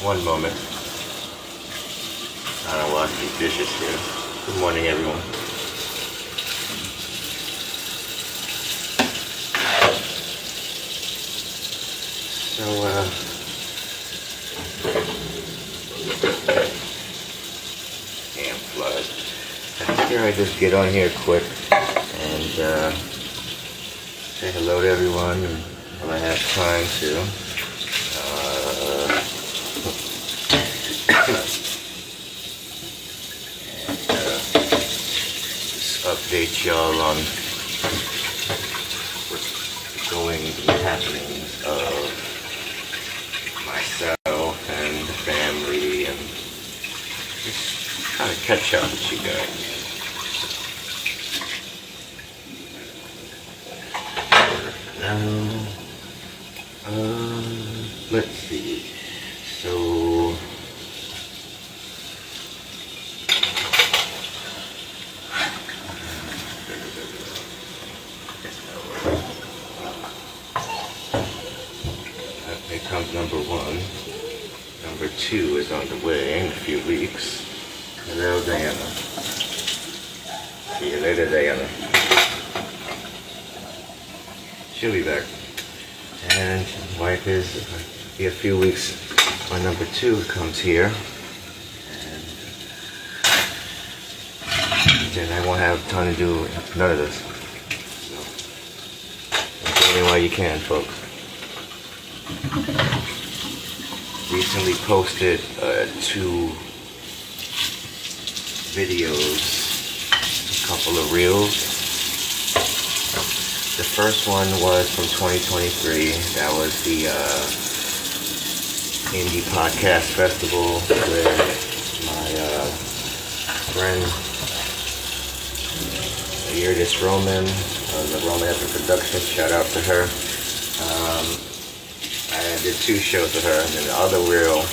One moment. I don't wash these dishes here. Good morning, everyone. So, damn flood. I figure I just get on here quick and say hello to everyone when I have time to. Just update y'all on what's happening of myself and the family, and just kind of catch up with you guys. Let's see. So here comes number one. Number two is on the way in a few weeks. Hello, Diana. See you later, Diana. She'll be back. And wife is be a few weeks when number two comes here. And then I won't have time to do none of this. So, enjoy me while you can, folks. Recently posted 2 videos, a couple of reels. The first one was from 2023. That was the Indie Podcast Festival with my friend Eurydice Roman, the Roman Epic Productions. Shout out to her. I did 2 shows with her, and then the other reel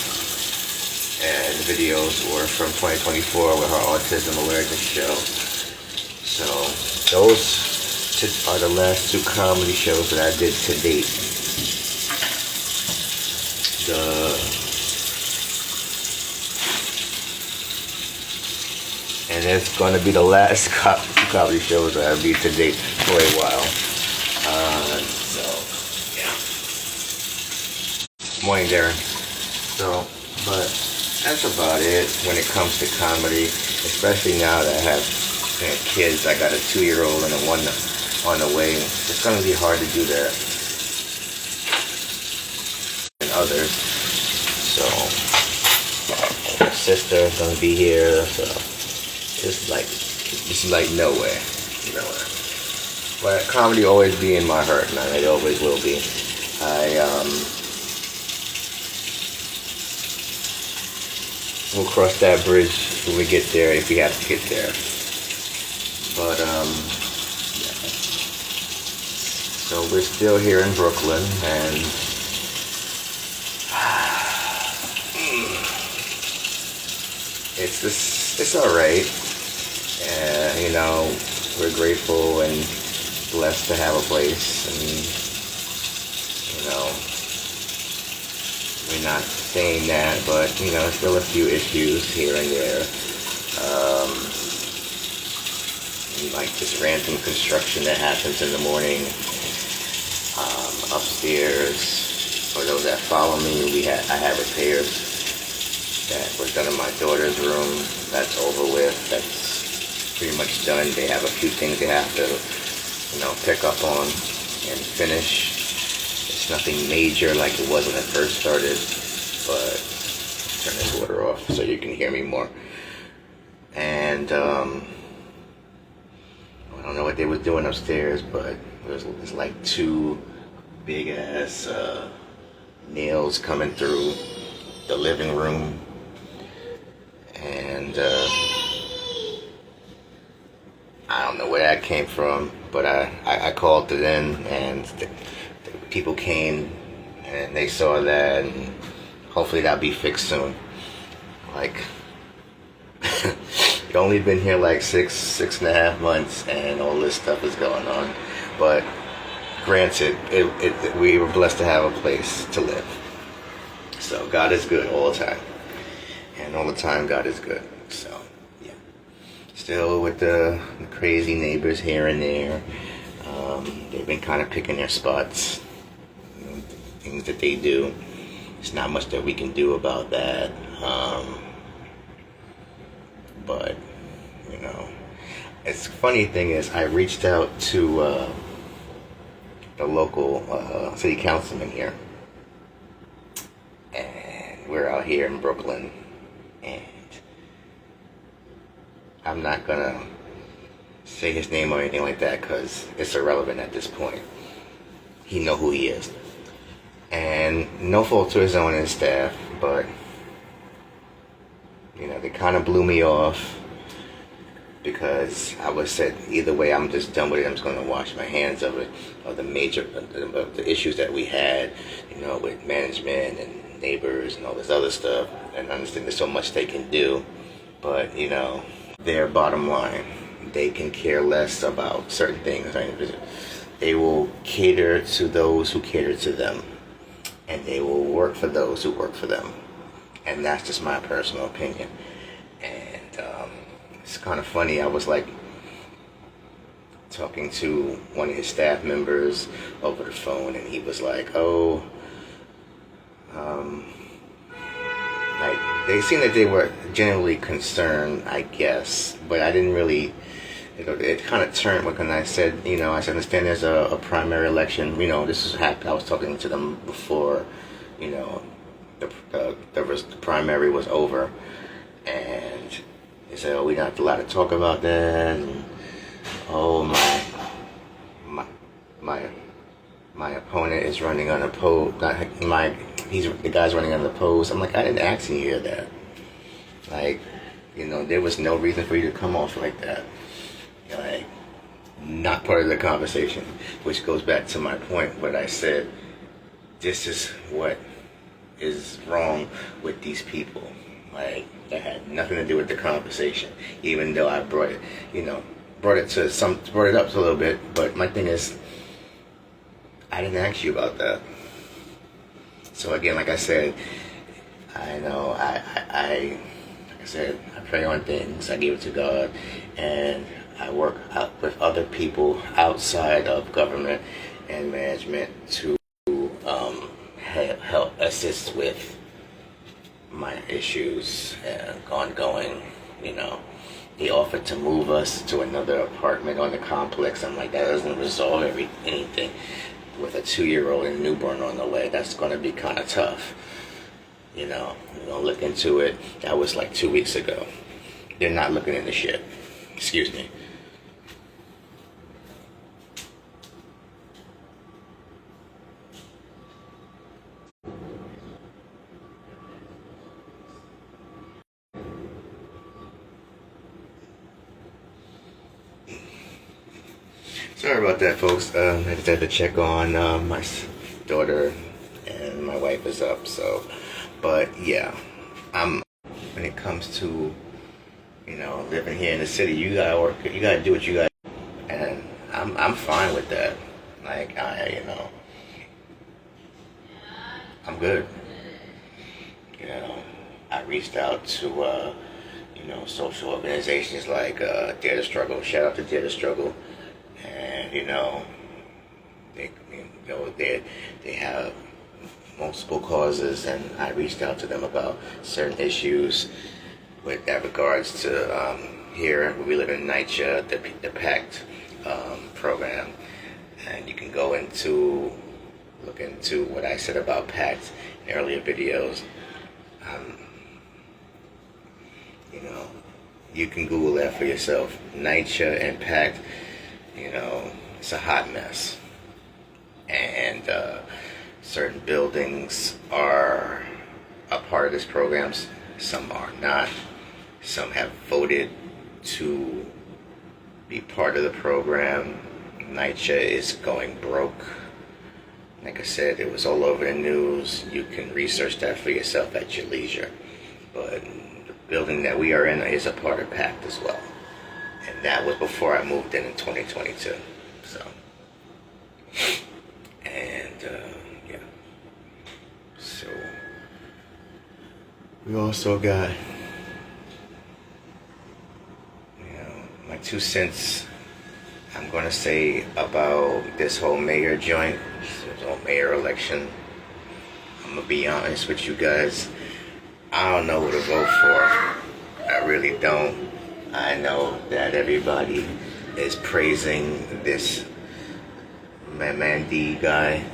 and videos were from 2024 with her autism awareness show. So those are the last 2 comedy shows that I did to date. And it's going to be the last comedy shows that I did to date for a while. So, yeah. Morning, Darren. So, but that's about it when it comes to comedy, especially now that I have kids. I got a 2-year-old and a 1 on the way. It's going to be hard to do that and others. So my sister's going to be here, so it's like no way. But comedy always be in my heart, man. It always will be. We'll cross that bridge when we get there, if we have to get there. But so we're still here in Brooklyn, and it's all right. We're grateful and blessed to have a place, and we're not saying that, but still a few issues here and there. Like this random construction that happens in the morning upstairs. For those that follow me, I have repairs that was done in my daughter's room. That's over with. That's pretty much done. They have a few things they have to, pick up on and finish. It's nothing major like it was when it first started, but turn this water off so you can hear me more. And I don't know what they was doing upstairs, but there's like 2 big ass nails coming through the living room, and I don't know where that came from, but I called it in, and the people came and they saw that, and hopefully that'll be fixed soon. Like I've only been here like 6.5 months, and all this stuff is going on. But granted, we were blessed to have a place to live. So God is good all the time. And all the time God is good. So, yeah. Still with the crazy neighbors here and there. They've been kind of picking their spots. Things that they do. There's not much that we can do about that. But, it's funny thing is I reached out to the local city councilman here. And we're out here in Brooklyn. And I'm not going to say his name or anything like that because it's irrelevant at this point. He know who he is. And no fault to his own and his staff, but they kind of blew me off because I was said either way I'm just done with it. I'm just going to wash my hands of it, of the issues that we had, with management and neighbors and all this other stuff. And I understand there's so much they can do, but their bottom line, they can care less about certain things. They will cater to those who cater to them. And they will work for those who work for them. And that's just my personal opinion. And it's kind of funny. I was talking to one of his staff members over the phone, and he was like, they seemed that they were genuinely concerned, I guess. But I didn't really... It kind of turned when I said, I understand there's a primary election. This is happening. I was talking to them before, the primary was over, and they said, "Oh, we're not allowed to talk about that." And, oh my opponent is running unopposed. The guy's running unopposed. I'm like, I didn't ask you to hear that. There was no reason for you to come off like that. Not part of the conversation, which goes back to my point what I said. This is what is wrong with these people. That had nothing to do with the conversation, even though I brought it up a little bit. But my thing is, I didn't ask you about that. So again, like I said, I pray on things. I give it to God, and I work out with other people outside of government and management to help assist with my issues ongoing. They offered to move us to another apartment on the complex. I'm like, that doesn't resolve anything. With a 2-year-old and newborn on the way, that's going to be kind of tough. We're going to look into it. That was 2 weeks ago. They're not looking into shit. Excuse me. Sorry about that, folks. I just had to check on my daughter, and my wife is up. But yeah, when it comes to living here in the city, you gotta work. You gotta do what you gotta, and I'm fine with that. I'm good. I reached out to social organizations like Dare to Struggle. Shout out to Dare to Struggle. And they have multiple causes, and I reached out to them about certain issues with that regards to here we live in NYCHA, the PACT program, and you can go look into what I said about PACT in earlier videos. You can Google that for yourself. NYCHA and PACT. It's a hot mess. And certain buildings are a part of this program. Some are not. Some have voted to be part of the program. NYCHA is going broke. Like I said, it was all over the news. You can research that for yourself at your leisure. But the building that we are in is a part of PACT as well. And that was before I moved in 2022. So, and yeah. So, We also got, my 2 cents I'm gonna say about this whole mayor joint, this whole mayor election. I'm gonna be honest with you guys. I don't know who to vote for. I really don't. I know that everybody is praising this Mandy guy,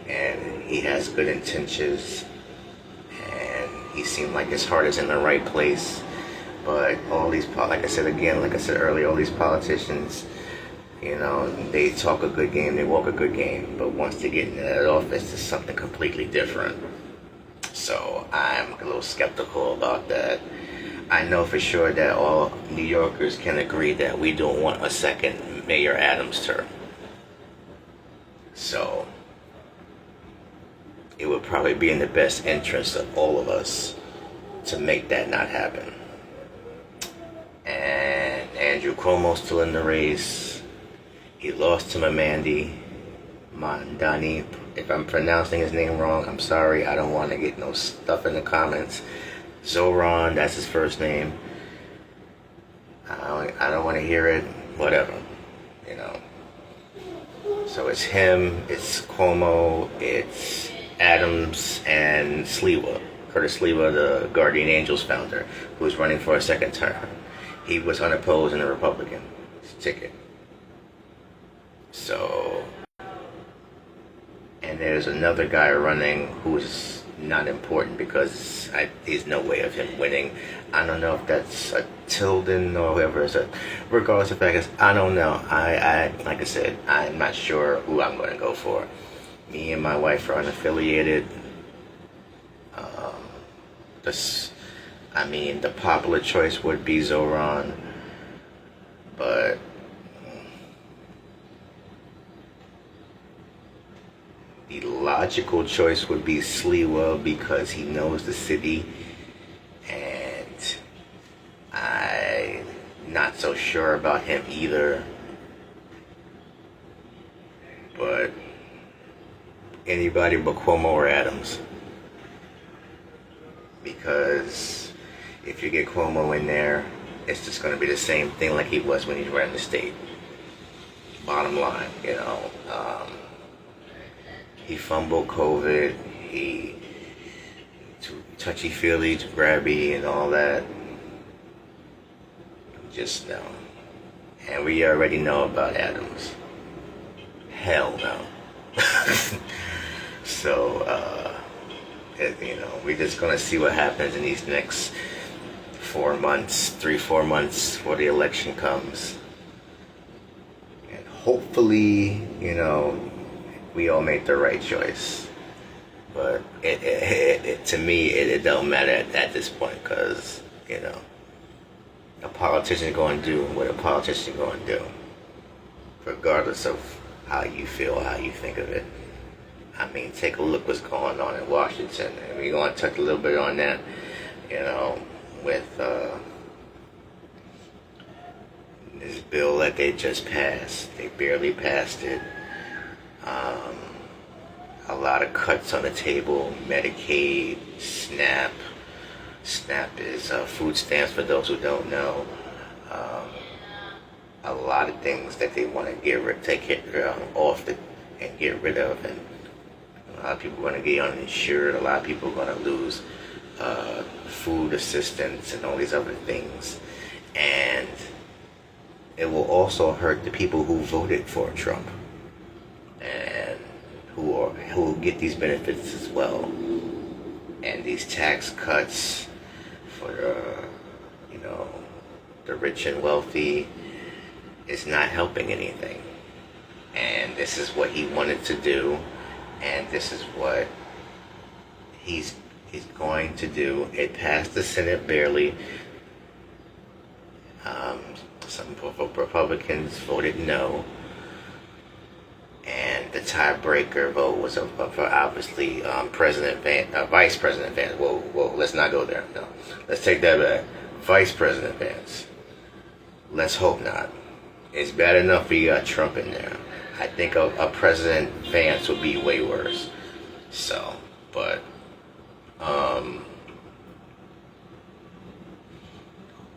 and he has good intentions, and he seemed like his heart is in the right place. But all these, like I said earlier, all these politicians, they talk a good game, they walk a good game, but once they get into that office, it's something completely different. So I'm a little skeptical about that. I know for sure that all New Yorkers can agree that we don't want a second Mayor Adams term. So it would probably be in the best interest of all of us to make that not happen. And Andrew Cuomo's still in the race. He lost to Mandani. If I'm pronouncing his name wrong, I'm sorry. I don't want to get no stuff in the comments. Zoran, that's his first name. I don't want to hear it. Whatever, So it's him, it's Cuomo, it's Adams, and Sliwa. Curtis Sliwa, the Guardian Angels founder, who's running for a second term. He was unopposed in the Republican ticket. So, and there's another guy running who's not important because there's no way of him winning. I don't know if that's a Tilden or whoever is it. Regardless of fact, I don't know. I like I said, I'm not sure who I'm going to go for. Me and my wife are unaffiliated. The popular choice would be Zoran, but the logical choice would be Sliwa because he knows the city, and I'm not so sure about him either. But anybody but Cuomo or Adams, because if you get Cuomo in there, it's just going to be the same thing like he was when he ran the state. Bottom line, he fumbled COVID, he too touchy-feely, too grabby, and all that. Just no. And we already know about Adams. Hell no. So, we're just going to see what happens in these next 4 months, 3-4 months before the election comes. And hopefully, we all make the right choice. But to me, it don't matter at this point because, a politician is going to do what a politician is going to do, regardless of how you feel, how you think of it. Take a look what's going on in Washington. And we're going to touch a little bit on that, with this bill that they just passed. They barely passed it. A lot of cuts on the table. Medicaid, SNAP. SNAP is food stamps for those who don't know. A lot of things that they want to take off and get rid of, and a lot of people are going to get uninsured. A lot of people are going to lose food assistance and all these other things, and it will also hurt the people who voted for Trump and who get these benefits as well. And these tax cuts for the rich and wealthy is not helping anything. And this is what he wanted to do, and this is what he's going to do. It passed the Senate barely. Some Republicans voted no, and the tiebreaker vote was for obviously Vice President Vance. Whoa, let's not go there. No, let's take that back. Vice President Vance. Let's hope not. It's bad enough we got Trump in there. I think a President Vance would be way worse. So, but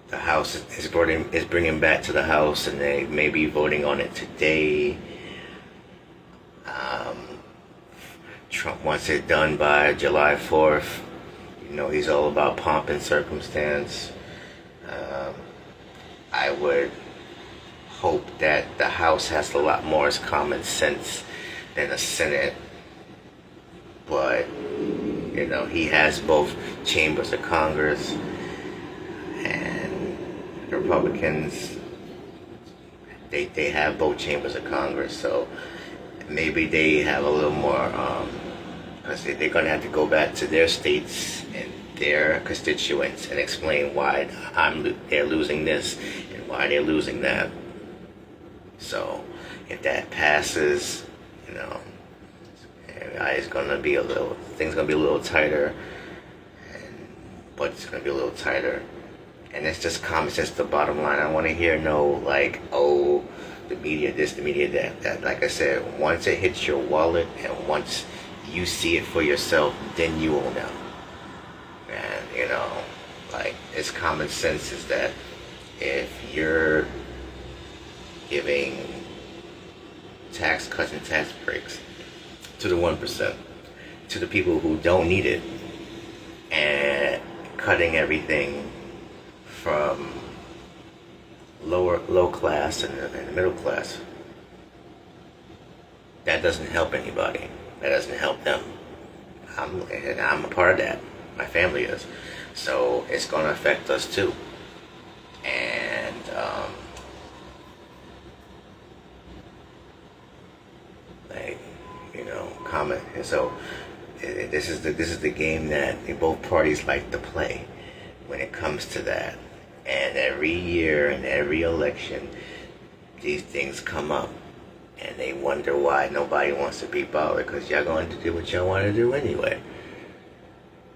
the House is bringing back to the House, and they may be voting on it today. Trump wants it done by July 4th. You know, he's all about pomp and circumstance. I would hope that the House has a lot more common sense than the Senate. But, you know, he has both chambers of Congress, and Republicans, they have both chambers of Congress, so maybe they have a little more, because they're going to have to go back to their states and their constituents and explain why they're losing this and why they're losing that. So if that passes, you know, it's gonna be things gonna be a little tighter, and budget's gonna be a little tighter, and it's just common sense. The bottom line. I don't want to hear no like, oh, the media this, the media that. That, like I said, once it hits your wallet and once you see it for yourself, then you will know. And you know, like it's common sense is that if you're giving tax cuts and tax breaks to the 1%, to the people who don't need it, and cutting everything from low class and the middle class, that doesn't help anybody. That doesn't help them. I'm a part of that. My family is. So it's going to affect us too. And comment. And so this is the game that both parties like to play when it comes to that. And every year and every election, these things come up, and they wonder why nobody wants to be bothered, because y'all going to do what y'all want to do anyway.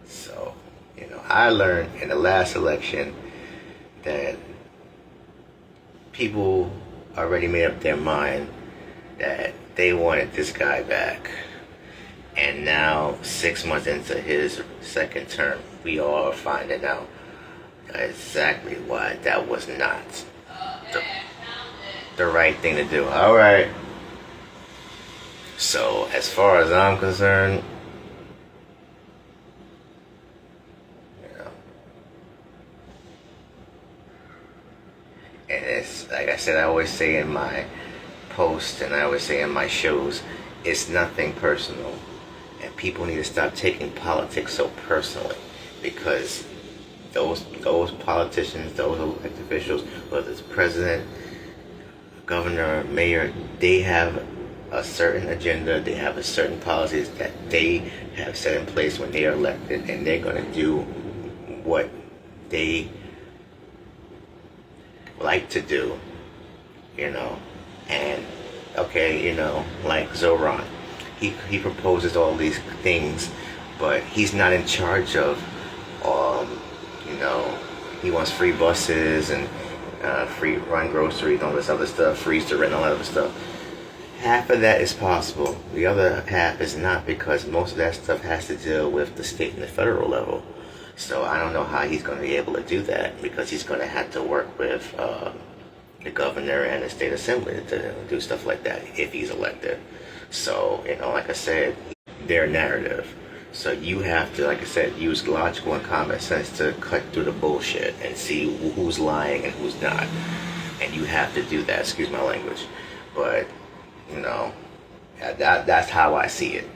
So, you know, I learned in the last election that people already made up their mind that they wanted this guy back. And now, 6 months into his second term, we all are finding out exactly why that was not the right thing to do. All right. So, as far as I'm concerned, you know, and it's like I said, I always say in my posts and I always say in my shows, it's nothing personal. And people need to stop taking politics so personally, because those politicians, those elected officials, whether it's president, governor, mayor, they have a certain agenda, they have a certain policies that they have set in place when they are elected, and they're going to do what they like to do, you know. And okay, you know, like Zoran, he proposes all these things, but he's not in charge of, you know, he wants free buses and free run groceries and all this other stuff, freeze to rent, all that other stuff. Half of that is possible. The other half is not, because most of that stuff has to deal with the state and the federal level. So I don't know how he's going to be able to do that, because he's going to have to work with the governor and the state assembly to do stuff like that if he's elected. So, you know, like I said, their narrative. So you have to, like I said, use logical and common sense to cut through the bullshit and see who's lying and who's not. And you have to do that, excuse my language. But, you know, that's how I see it.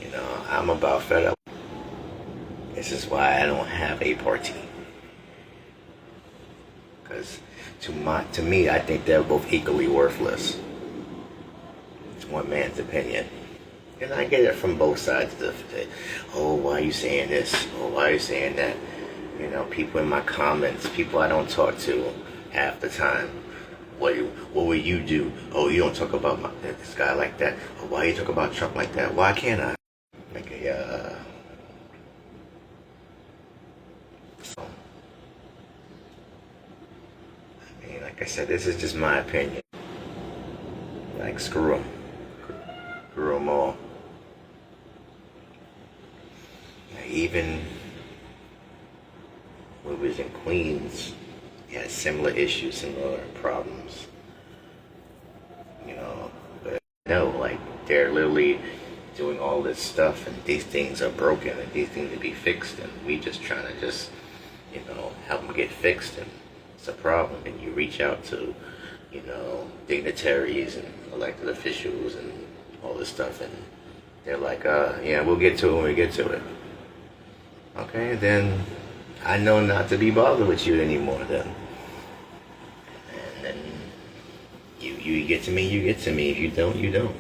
You know, I'm about fed up. This is why I don't have a party. Because to me, I think they're both equally worthless. It's one man's opinion. And I get it from both sides of the, oh, why are you saying this? Oh, why are you saying that? You know, people in my comments, people I don't talk to half the time. What will you do? Oh, you don't talk about this guy like that. Oh, why you talk about Trump like that? Why can't I? Like a, so, I mean, like I said, this is just my opinion. like screw them all. Even when we was in Queens, he had similar issues, similar problems. But no, like they're literally doing all this stuff, and these things are broken, and these things to be fixed, and we just trying to help them get fixed, and it's a problem. And you reach out to, dignitaries and elected officials and all this stuff, and they're like, yeah, we'll get to it when we get to it. Okay, then I know not to be bothered with you anymore then. And then you get to me, you get to me. If you don't, you don't.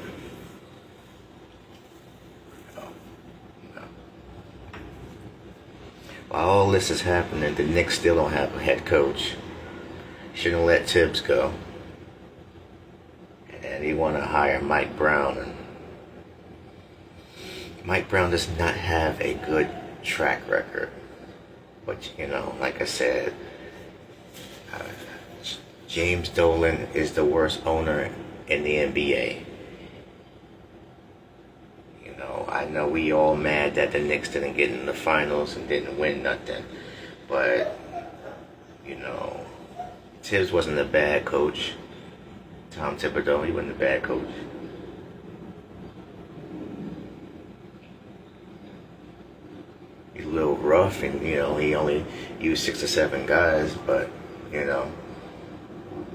No. While all this is happening, the Knicks still don't have a head coach. Shouldn't let Tibbs go. And they want to hire Mike Brown. And Mike Brown does not have a good track record. But, like I said, James Dolan is the worst owner in the NBA. I know we all mad that the Knicks didn't get in the finals and didn't win nothing. But, Tibbs wasn't a bad coach. Tom Thibodeau, he wasn't a bad coach. He's a little rough, and he only used 6 or 7 guys, but they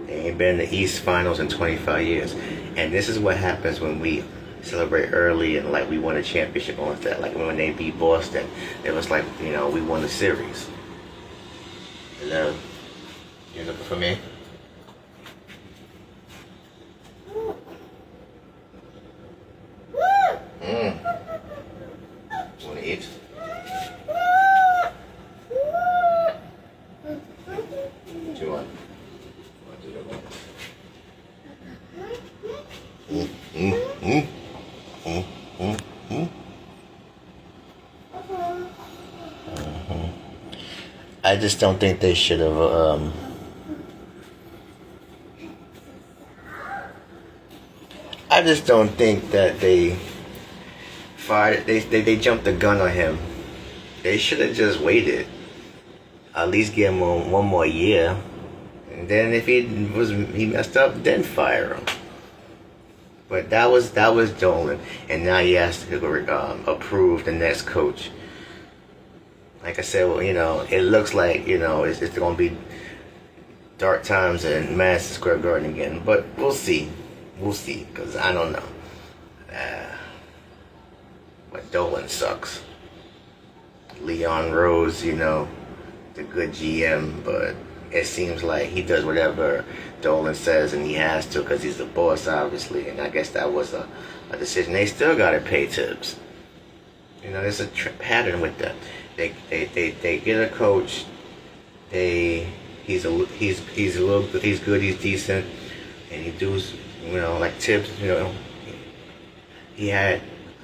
ain't been in the East Finals in 25 years. And this is what happens when we celebrate early and like we won a championship on that. Like when they beat Boston, it was like we won the series. Hello, you looking for me? Want to eat? What you want? What do you want? I just don't think they should have. I just don't think that they fired. They jumped the gun on him. They should have just waited. At least give him one more year, and then if he messed up, then fire him. But that was Dolan, and now he has to approve the next coach. Like I said, it looks like it's going to be dark times in Madison Square Garden again. But we'll see, because I don't know. But Dolan sucks. Leon Rose, the good GM, but it seems like he does whatever Dolan says, and he has to because he's the boss, obviously. And I guess that was a decision. They still got to pay Tibbs. There's a pattern with that. They get a coach. He's good. He's decent, and he does. Like Tibbs. He had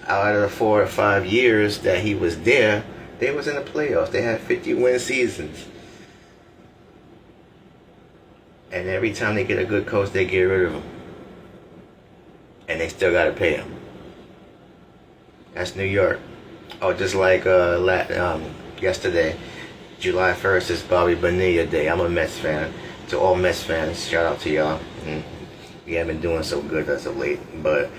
out of the 4 or 5 years that he was there, they was in the playoffs. They had 50-win seasons. And every time they get a good coach, they get rid of him. And they still got to pay him. That's New York. Oh, just like yesterday, July 1st is Bobby Bonilla Day. I'm a Mets fan. To all Mets fans, shout out to y'all. We haven't been doing so good as of late. But,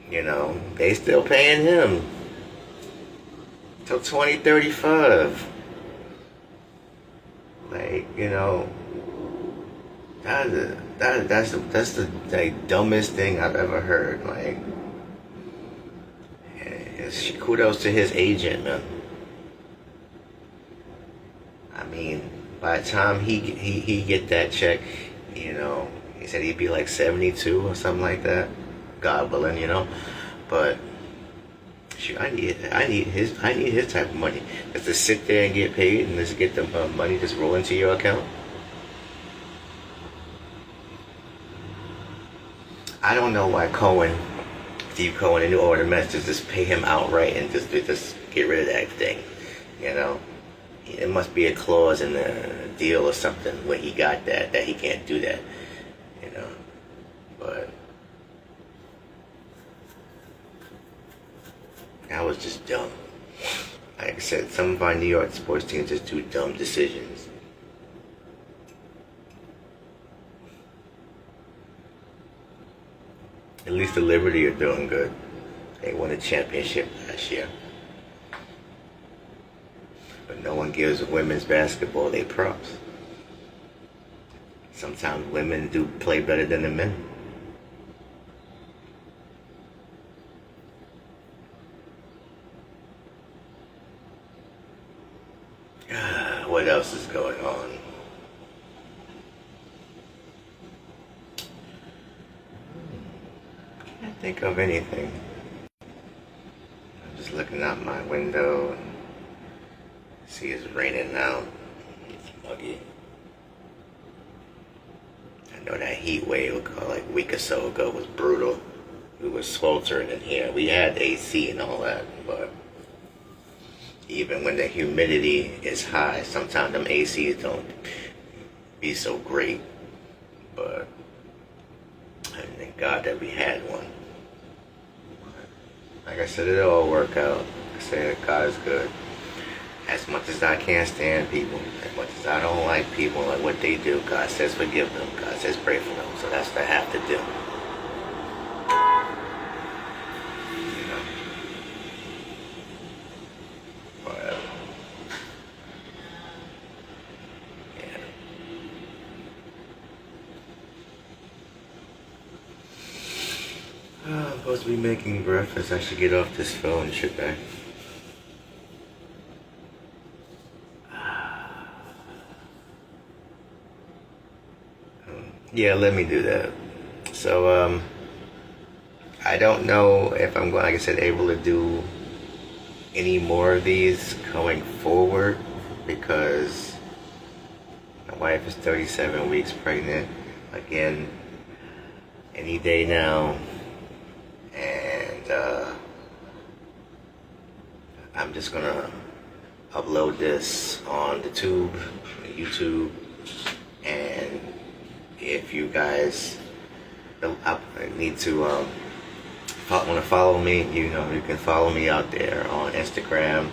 they still paying him. Till 2035. Like, that's the dumbest thing I've ever heard. Like, kudos to his agent, man. I mean, by the time he get that check, he said he'd be like 72 or something like that. God willing, But shoot, I need his type of money. Just to sit there and get paid and just get the money just roll into your account. I don't know why Steve Cohen, the New Order Mets, just pay him outright and just get rid of that thing. It must be a clause in the deal or something where he got that he can't do that. was just dumb. Like I said, some of our New York sports teams just do dumb decisions. At least the Liberty are doing good. They won a championship last year. But no one gives women's basketball their props. Sometimes women do play better than the men. What else is going on? Can't think of anything. I'm just looking out my window and see it's raining out. It's muggy. I know that heat wave like a week or so ago was brutal. We were sweltering in here. We had AC and all that, but even when the humidity is high, sometimes them ACs don't be so great. But I thank God that we had one. Like I said, it'll all work out. I say that God is good. As much as I can't stand people, as much as I don't like people, like what they do, God says forgive them. God says pray for them. So that's what I have to do. You know? Whatever. Yeah. I'm supposed to be making breakfast. I should get off this phone, shouldn't I? Yeah, let me do that. So, I don't know if I'm going, like I said, able to do any more of these going forward because my wife is 37 weeks pregnant again any day now, and I'm just gonna upload this on the YouTube, and if you guys need to want to follow me, you know, you can follow me out there on Instagram.